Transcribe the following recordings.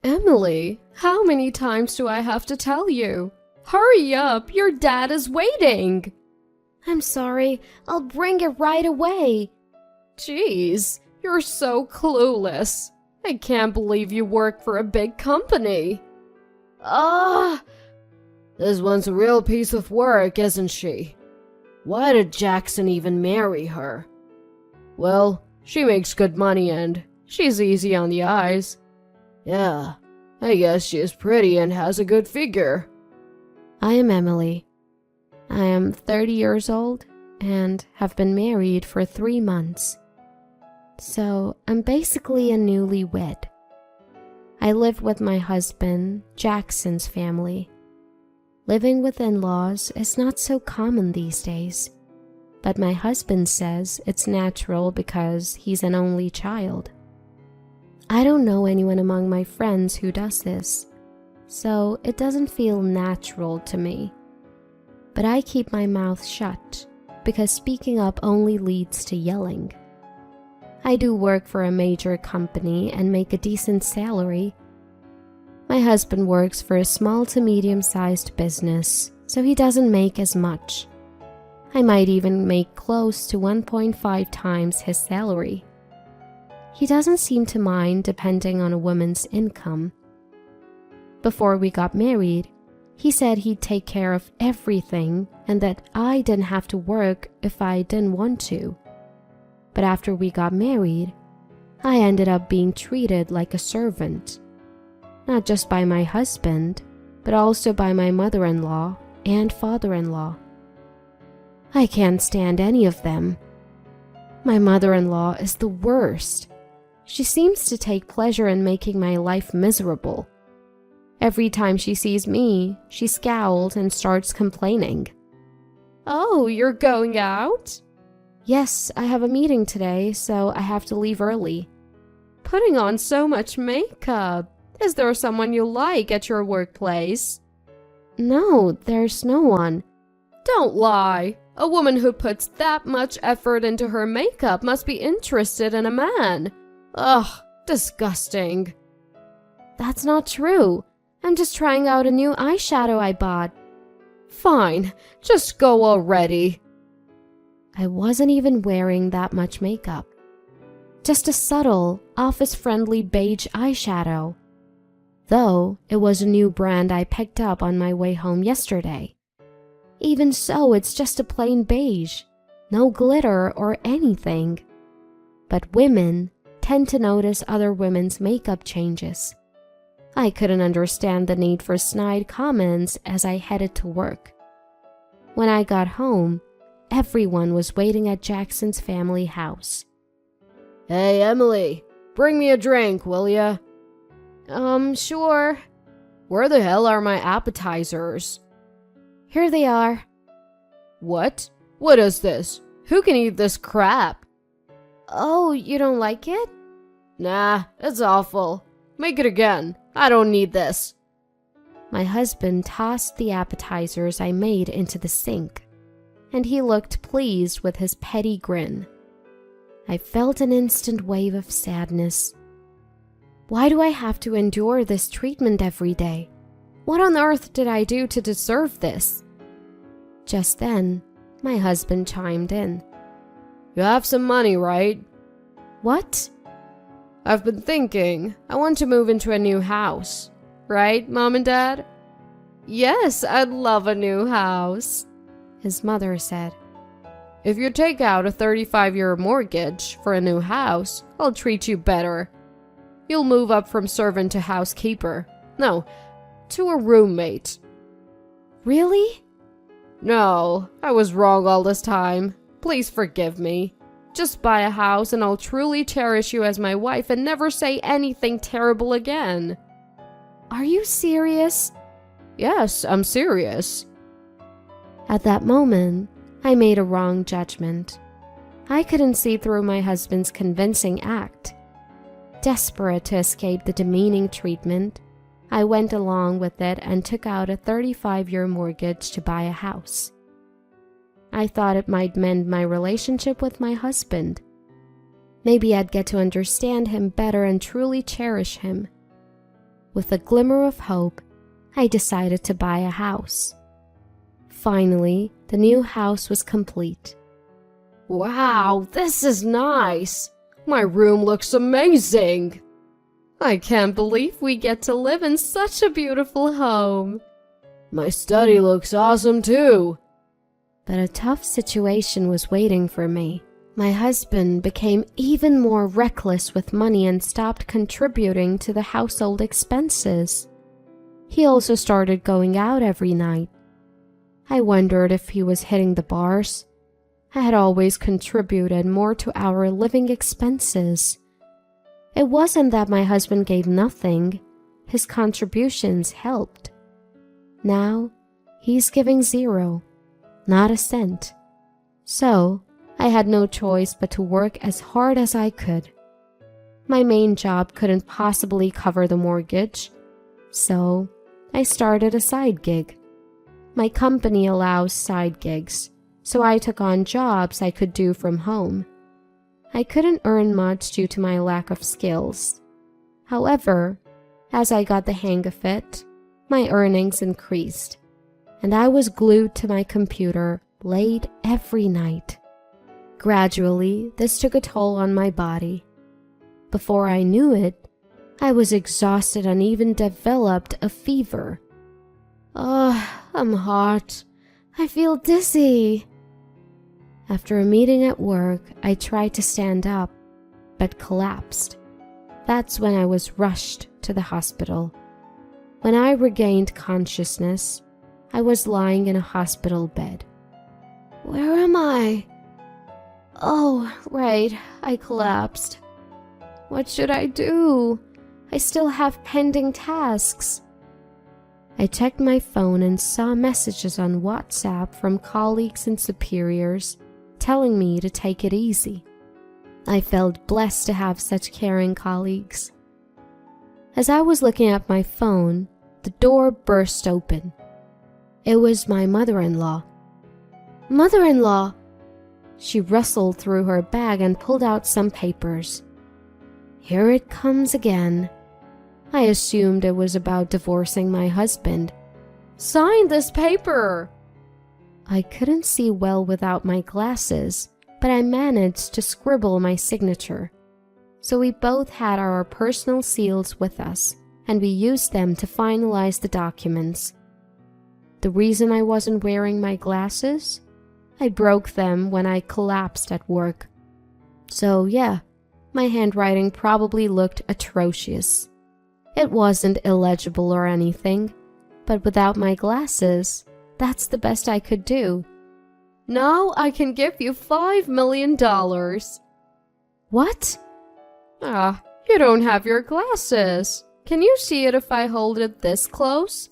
Emily, how many times do I have to tell you? Hurry up, your dad is waiting. I'm sorry, I'll bring it right away. Jeez, you're so clueless. I can't believe you work for a big company. Ah! This one's a real piece of work, isn't she? Why did Jackson even marry her? Well, she makes good money and she's easy on the eyes. Yeah, I guess she is pretty and has a good figure. I am Emily. I am 30 years old and have been married for 3 months. So I'm basically a newlywed. I live with my husband, Jackson's family. Living with in-laws is not so common these days, but my husband says it's natural because he's an only child. I don't know anyone among my friends who does this, so it doesn't feel natural to me. But I keep my mouth shut because speaking up only leads to yelling. I do work for a major company and make a decent salary. My husband works for a small to medium-sized business, so he doesn't make as much. I might even make close to 1.5 times his salary. He doesn't seem to mind depending on a woman's income. Before we got married, he said he'd take care of everything and that I didn't have to work if I didn't want to. But after we got married, I ended up being treated like a servant. Not just by my husband, but also by my mother-in-law and father-in-law. I can't stand any of them. My mother-in-law is the worst. She seems to take pleasure in making my life miserable. Every time she sees me, she scowls and starts complaining. Oh, you're going out? Yes, I have a meeting today, so I have to leave early. Putting on so much makeup. Is there someone you like at your workplace? No, there's no one. Don't lie. A woman who puts that much effort into her makeup must be interested in a man. Ugh, disgusting. That's not true. I'm just trying out a new eyeshadow I bought. Fine, just go already. I wasn't even wearing that much makeup. Just a subtle, office-friendly beige eyeshadow. Though it was a new brand I picked up on my way home yesterday. Even so, it's just a plain beige, no glitter or anything. But women tend to notice other women's makeup changes. I couldn't understand the need for snide comments as I headed to work. When I got home, everyone was waiting at Jackson's family house. Hey, Emily, bring me a drink, will ya? Sure. Where the hell are my appetizers? Here they are. What? What is this? Who can eat this crap? Oh, you don't like it? Nah, it's awful. Make it again. I don't need this. My husband tossed the appetizers I made into the sink, and he looked pleased with his petty grin. I felt an instant wave of sadness. Why do I have to endure this treatment every day? What on earth did I do to deserve this? Just then, my husband chimed in. You have some money, right? What? I've been thinking. I want to move into a new house. Right, Mom and Dad? Yes, I'd love a new house, his mother said. If you take out a 35-year mortgage for a new house, I'll treat you better. You'll move up from servant to housekeeper. No, to a roommate. Really? No, I was wrong all this time. Please forgive me. Just buy a house and I'll truly cherish you as my wife and never say anything terrible again. Are you serious? Yes, I'm serious. At that moment, I made a wrong judgment. I couldn't see through my husband's convincing act. Desperate to escape the demeaning treatment, I went along with it and took out a 35-year mortgage to buy a house. I thought it might mend my relationship with my husband. Maybe I'd get to understand him better and truly cherish him. With a glimmer of hope, I decided to buy a house. Finally, the new house was complete. Wow, this is nice. My room looks amazing. I can't believe we get to live in such a beautiful home. My study looks awesome too. But a tough situation was waiting for me. My husband became even more reckless with money and stopped contributing to the household expenses. He also started going out every night. I wondered if he was hitting the bars. I had always contributed more to our living expenses. It wasn't that my husband gave nothing. His contributions helped. Now, he's giving zero, not a cent. So, I had no choice but to work as hard as I could. My main job couldn't possibly cover the mortgage, so I started a side gig. My company allows side gigs, so I took on jobs I could do from home. I couldn't earn much due to my lack of skills. However, as I got the hang of it, my earnings increased, and I was glued to my computer late every night. Gradually, this took a toll on my body. Before I knew it, I was exhausted and even developed a fever. I'm hot. I feel dizzy. After a meeting at work, I tried to stand up, but collapsed. That's when I was rushed to the hospital. When I regained consciousness, I was lying in a hospital bed. Where am I? Oh, right, I collapsed. What should I do? I still have pending tasks. I checked my phone and saw messages on WhatsApp from colleagues and superiors telling me to take it easy. I felt blessed to have such caring colleagues. As I was looking at my phone, the door burst open. It was my mother-in-law. Mother-in-law! She rustled through her bag and pulled out some papers. Here it comes again. I assumed it was about divorcing my husband. Sign this paper! I couldn't see well without my glasses, but I managed to scribble my signature. So we both had our personal seals with us, and we used them to finalize the documents. The reason I wasn't wearing my glasses? I broke them when I collapsed at work. So yeah, my handwriting probably looked atrocious. It wasn't illegible or anything, but without my glasses, that's the best I could do. Now I can give you $5 million. What? You don't have your glasses. Can you see it if I hold it this close?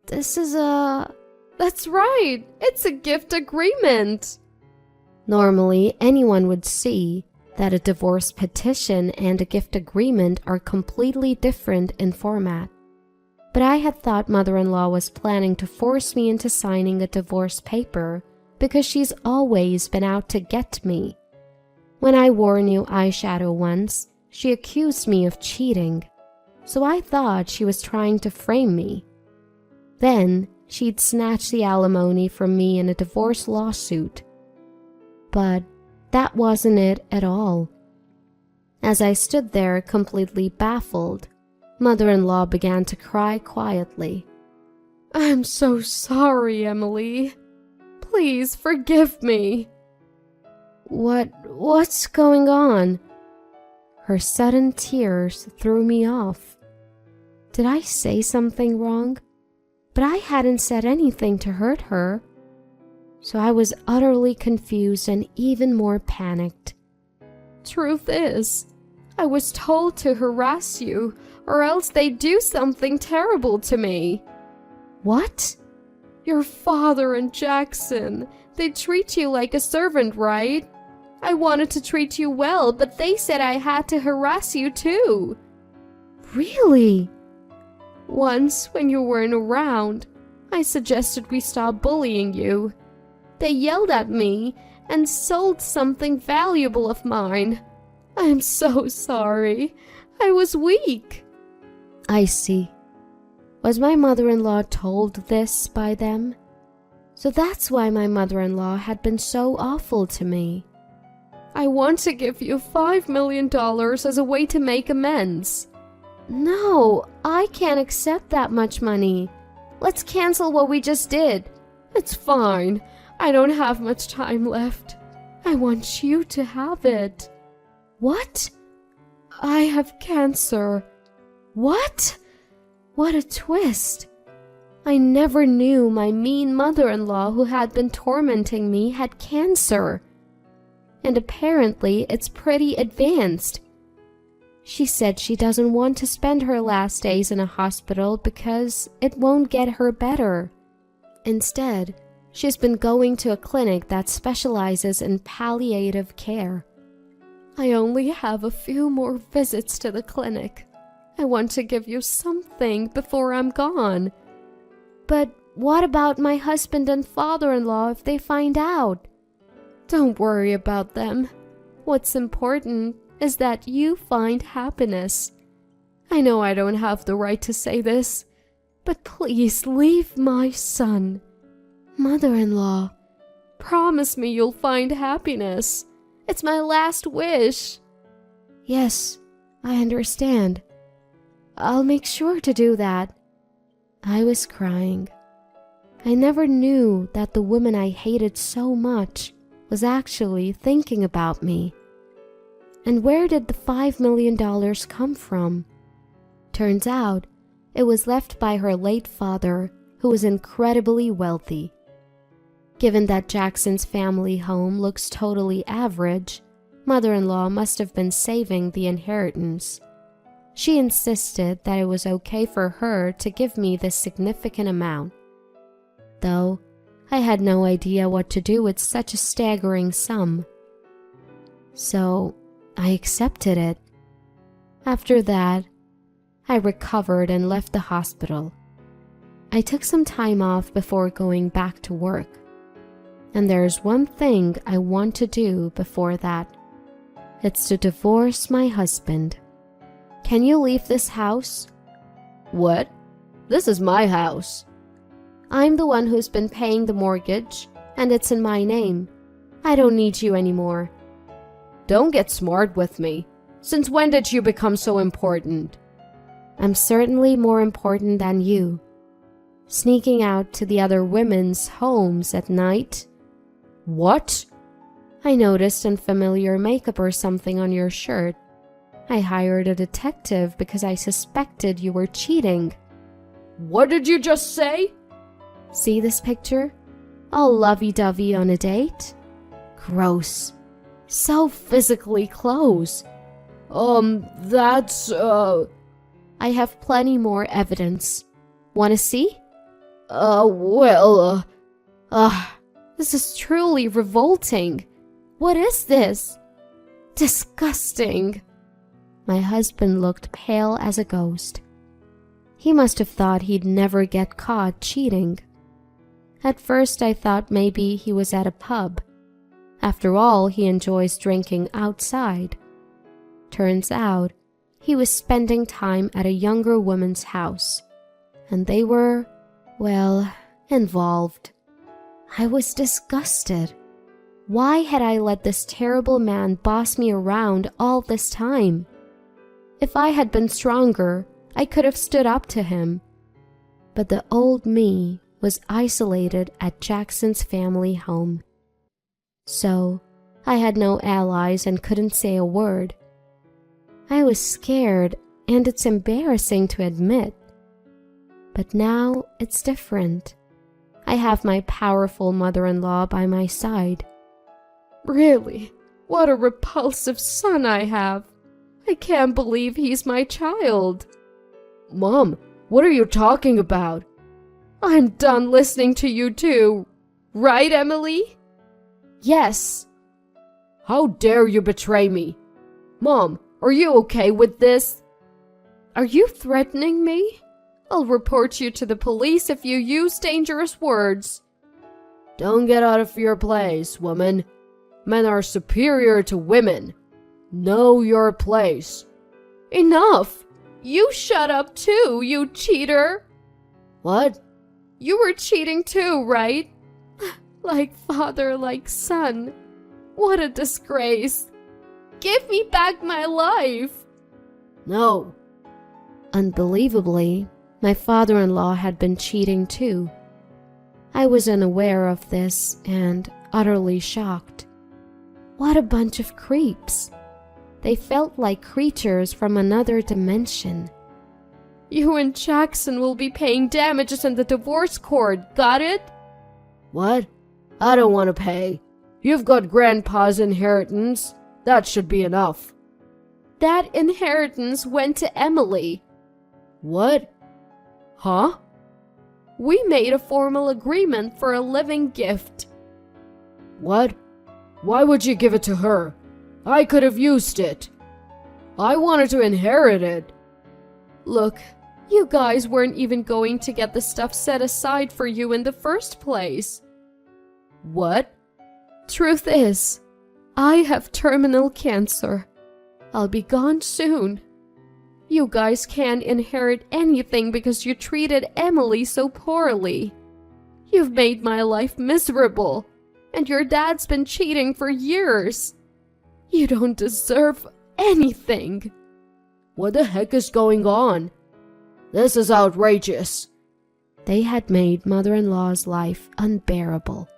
This is That's right, it's a gift agreement. Normally, anyone would see that a divorce petition and a gift agreement are completely different in format. But I had thought mother-in-law was planning to force me into signing a divorce paper because she's always been out to get me. When I wore new eyeshadow once, she accused me of cheating, so I thought she was trying to frame me. Then she'd snatch the alimony from me in a divorce lawsuit. But that wasn't it at all. As I stood there completely baffled, mother-in-law began to cry quietly. I'm so sorry, Emily. Please forgive me. What's going on? Her sudden tears threw me off. Did I say something wrong? But I hadn't said anything to hurt her. So I was utterly confused and even more panicked. Truth is, I was told to harass you, or else they'd do something terrible to me. What? Your father and Jackson, they treat you like a servant, right? I wanted to treat you well, but they said I had to harass you too. Really? Once, when you weren't around, I suggested we stop bullying you. They yelled at me and sold something valuable of mine. I'm so sorry. I was weak. I see. Was my mother-in-law told this by them? So that's why my mother-in-law had been so awful to me. I want to give you $5 million as a way to make amends. No, I can't accept that much money. Let's cancel what we just did. It's fine. I don't have much time left. I want you to have it. What? I have cancer. What? What a twist. I never knew my mean mother-in-law who had been tormenting me had cancer. And apparently it's pretty advanced. She said she doesn't want to spend her last days in a hospital because it won't get her better. Instead, she's been going to a clinic that specializes in palliative care. I only have a few more visits to the clinic. I want to give you something before I'm gone. But what about my husband and father-in-law if they find out? Don't worry about them. What's important is that you find happiness. I know I don't have the right to say this, but please leave my son. Mother-in-law, promise me you'll find happiness. It's my last wish. Yes, I understand. I'll make sure to do that. I was crying. I never knew that the woman I hated so much was actually thinking about me. And where did the $5 million come from? Turns out, it was left by her late father, who was incredibly wealthy. Given that Jackson's family home looks totally average, mother-in-law must have been saving the inheritance. She insisted that it was okay for her to give me this significant amount. Though, I had no idea what to do with such a staggering sum. So, I accepted it. After that, I recovered and left the hospital. I took some time off before going back to work. And there's one thing I want to do before that. It's to divorce my husband. Can you leave this house? What? This is my house. I'm the one who's been paying the mortgage, and it's in my name. I don't need you anymore. Don't get smart with me. Since when did you become so important? I'm certainly more important than you. Sneaking out to the other women's homes at night. What? I noticed unfamiliar makeup or something on your shirt. I hired a detective because I suspected you were cheating. What did you just say? See this picture? All lovey-dovey on a date? Gross. So physically close. That's, I have plenty more evidence. Wanna see? This is truly revolting. What is this? Disgusting. My husband looked pale as a ghost. He must have thought he'd never get caught cheating. At first I thought maybe he was at a pub. After all, he enjoys drinking outside. Turns out, he was spending time at a younger woman's house. And they were, well, involved. I was disgusted. Why had I let this terrible man boss me around all this time? If I had been stronger, I could have stood up to him. But the old me was isolated at Jackson's family home. So, I had no allies and couldn't say a word. I was scared, and it's embarrassing to admit. But now it's different. I have my powerful mother-in-law by my side. Really? What a repulsive son I have. I can't believe he's my child. Mom, what are you talking about? I'm done listening to you too. Right, Emily? Yes. How dare you betray me? Mom, are you okay with this? Are you threatening me? I'll report you to the police if you use dangerous words. Don't get out of your place, woman. Men are superior to women. Know your place. Enough! You shut up too, you cheater! What? You were cheating too, right? Like father, like son. What a disgrace. Give me back my life. No. Unbelievably, my father-in-law had been cheating too. I was unaware of this and utterly shocked. What a bunch of creeps. They felt like creatures from another dimension. You and Jackson will be paying damages in the divorce court, got it? What? I don't want to pay. You've got Grandpa's inheritance. That should be enough. That inheritance went to Emily. What? Huh? We made a formal agreement for a living gift. What? Why would you give it to her? I could have used it. I wanted to inherit it. Look, you guys weren't even going to get the stuff set aside for you in the first place. What? Truth is, I have terminal cancer. I'll be gone soon. You guys can't inherit anything because you treated Emily so poorly. You've made my life miserable, and your dad's been cheating for years. You don't deserve anything. What the heck is going on? This is outrageous. They had made mother-in-law's life unbearable.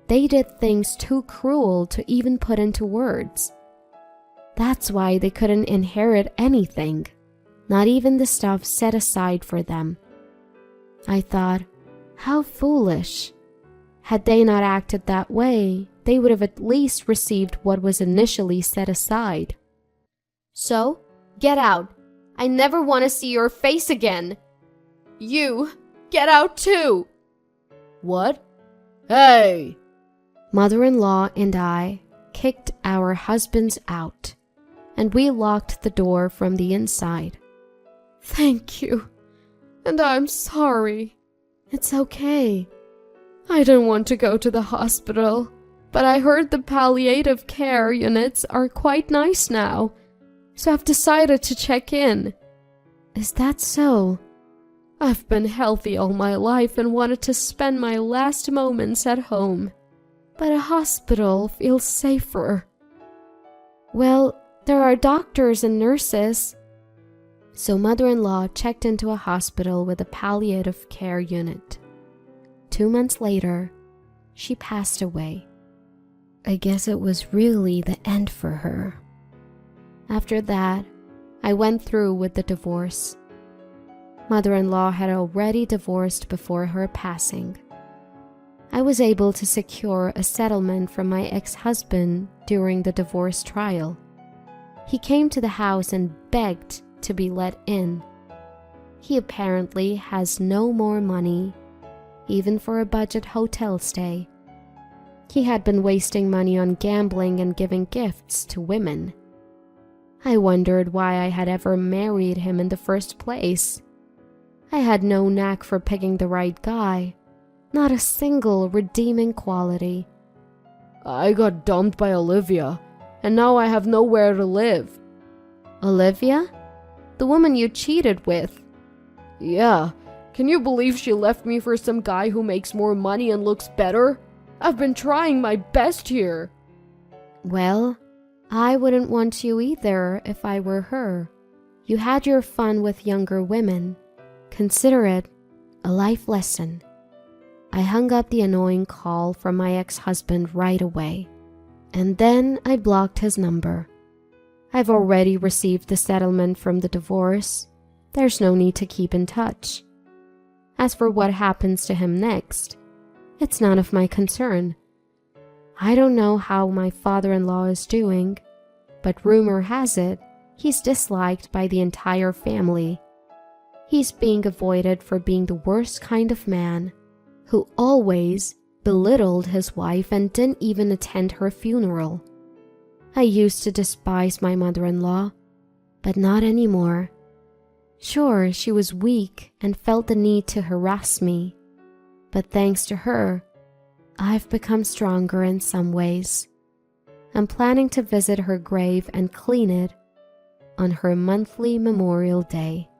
They did things too cruel to even put into words. That's why they couldn't inherit anything, not even the stuff set aside for them. I thought, how foolish. Had they not acted that way, they would have at least received what was initially set aside. So, get out. I never want to see your face again. You, get out too. What? Hey! Mother-in-law and I kicked our husbands out, and we locked the door from the inside. Thank you. And I'm sorry. It's okay. I didn't want to go to the hospital, but I heard the palliative care units are quite nice now, so I've decided to check in. Is that so? I've been healthy all my life and wanted to spend my last moments at home, but a hospital feels safer. Well, there are doctors and nurses. So mother-in-law checked into a hospital with a palliative care unit. 2 months later, she passed away. I guess it was really the end for her. After that, I went through with the divorce. Mother-in-law had already divorced before her passing. I was able to secure a settlement from my ex-husband during the divorce trial. He came to the house and begged to be let in. He apparently has no more money, even for a budget hotel stay. He had been wasting money on gambling and giving gifts to women. I wondered why I had ever married him in the first place. I had no knack for picking the right guy, not a single redeeming quality. I got dumped by Olivia, and now I have nowhere to live. Olivia? The woman you cheated with? Yeah, can you believe she left me for some guy who makes more money and looks better? I've been trying my best here. Well, I wouldn't want you either if I were her. You had your fun with younger women. Consider it a life lesson. I hung up the annoying call from my ex-husband right away, and then I blocked his number. I've already received the settlement from the divorce. There's no need to keep in touch. As for what happens to him next, it's none of my concern. I don't know how my father-in-law is doing, but rumor has it he's disliked by the entire family. He's being avoided for being the worst kind of man, who always belittled his wife and didn't even attend her funeral. I used to despise my mother-in-law, but not anymore. Sure, she was weak and felt the need to harass me, but thanks to her, I've become stronger in some ways. I'm planning to visit her grave and clean it. on her monthly Memorial Day.